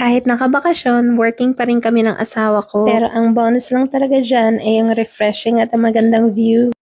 Kahit nakabakasyon, working pa rin kami ng asawa ko. Pero ang bonus lang talaga dyan ay yung refreshing at magandang view.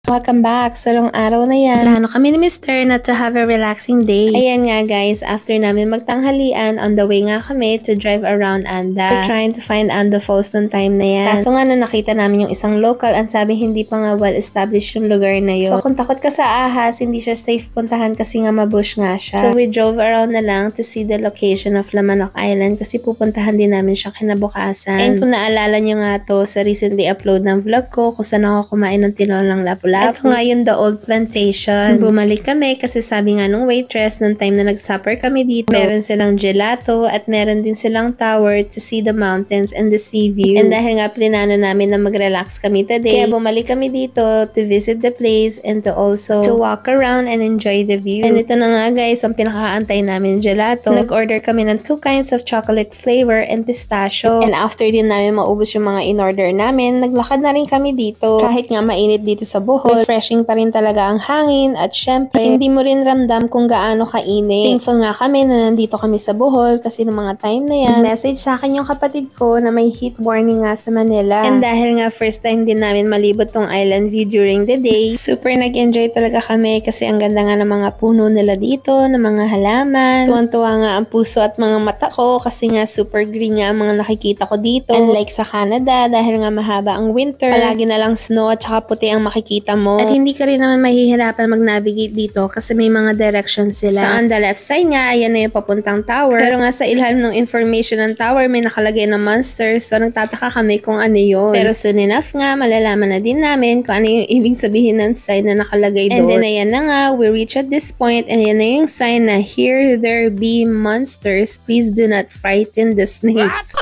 Welcome back! So, long araw na yan. Plano kami ni Mr. na to have a relaxing day. Ayan nga guys, after namin magtanghalian, on the way nga kami to drive around Anda. We're trying to find Anda Falls noong time na yan. Kaso nga na nakita namin yung isang local, ang sabi hindi pa nga well-established yung lugar na yun. So, kung takot ka sa ahas, hindi siya safe puntahan kasi nga mabush nga siya. So, we drove around na lang to see the location of Lamanok Island kasi pupuntahan din namin siya kinabukasan. And kung naalala nyo nga to, sa recently upload ng vlog ko, kung saan ako kumain ng tinolang lapu-lapu. At ngayon, the old plantation. Bumalik kami kasi sabi nga nung waitress, nung time na nag-supper kami dito, meron silang gelato at meron din silang tower to see the mountains and the sea view. And dahil nga plinano namin na mag-relax kami today, kaya bumalik kami dito to visit the place and to also to walk around and enjoy the view. And ito na nga guys, ang pinakaantay namin gelato. Nag-order kami ng 2 kinds of chocolate flavor and pistachio. And after din namin maubos yung mga in-order namin, naglakad na rin kami dito. Kahit nga mainit dito sa Bohol, refreshing pa rin talaga ang hangin at syempre, hindi mo rin ramdam kung gaano kainit. Thankful nga kami na nandito kami sa Bohol kasi noong mga time na yan, message sa akin yung kapatid ko na may heat warning nga sa Manila. And dahil nga first time din namin malibot tong island view during the day, super nag-enjoy talaga kami kasi ang ganda nga ng mga puno nila dito, ng mga halaman. Tuwang-tuwa nga ang puso at mga mata ko kasi nga super green nga ang mga nakikita ko dito. Unlike sa Canada, dahil nga mahaba ang winter, palagi na lang snow at saka puti ang makikita mo. At hindi ka rin naman mahihirapan mag-navigate dito kasi may mga directions sila. So on the left side nga, ayan na yung papuntang tower. Pero nga sa ilalim ng information ng tower, may nakalagay na monsters. So nagtataka kami kung ano yun. Pero soon enough nga, malalaman na din namin kung ano yung ibig sabihin ng sign na nakalagay doon. And then ayan na nga, we reach at this point and ayan na yung sign na here there be monsters. Please do not frighten the snakes.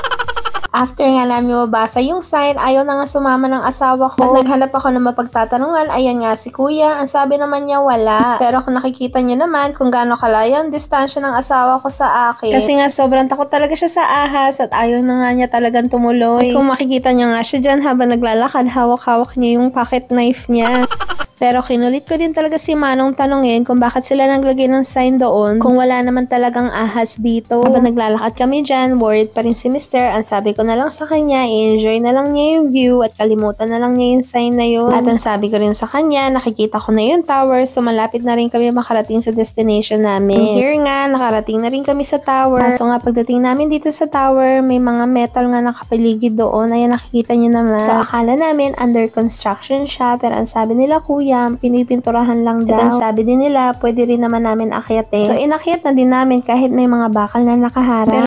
After nga namin mabasa yung sign, ayaw na nga sumama ng asawa ko. At naghanap ako ng mapagtatanungan, ayan nga si kuya. Ang sabi naman niya wala. Pero kung nakikita niyo naman kung gaano kalaya ang distansya ng asawa ko sa akin. Kasi nga sobrang takot talaga siya sa ahas at ayaw na nga niya talagang tumuloy. At kung makikita niyo nga siya dyan habang naglalakad, hawak-hawak niya yung pocket knife niya. Pero kinulit ko din talaga si Manong tanungin kung bakit sila naglagay ng sign doon kung wala naman talagang ahas dito. Habang naglalakad kami dyan, worried pa rin si Mr. Ang sabi ko na lang sa kanya, i-enjoy na lang niya yung view at kalimutan na lang niya yung sign na yun. At ang sabi ko rin sa kanya, nakikita ko na yung tower so malapit na rin kami makarating sa destination namin. And here nga, nakarating na rin kami sa tower. So nga pagdating namin dito sa tower, may mga metal nga nakapaligid doon. Ayan, nakikita nyo naman. So akala namin under construction siya pero ang sabi nila kuya, pinipinturahan lang daw. At ang sabi din nila, pwede rin naman namin akyatin. So inakyat na din namin kahit may mga bakal na nakaharap. Pero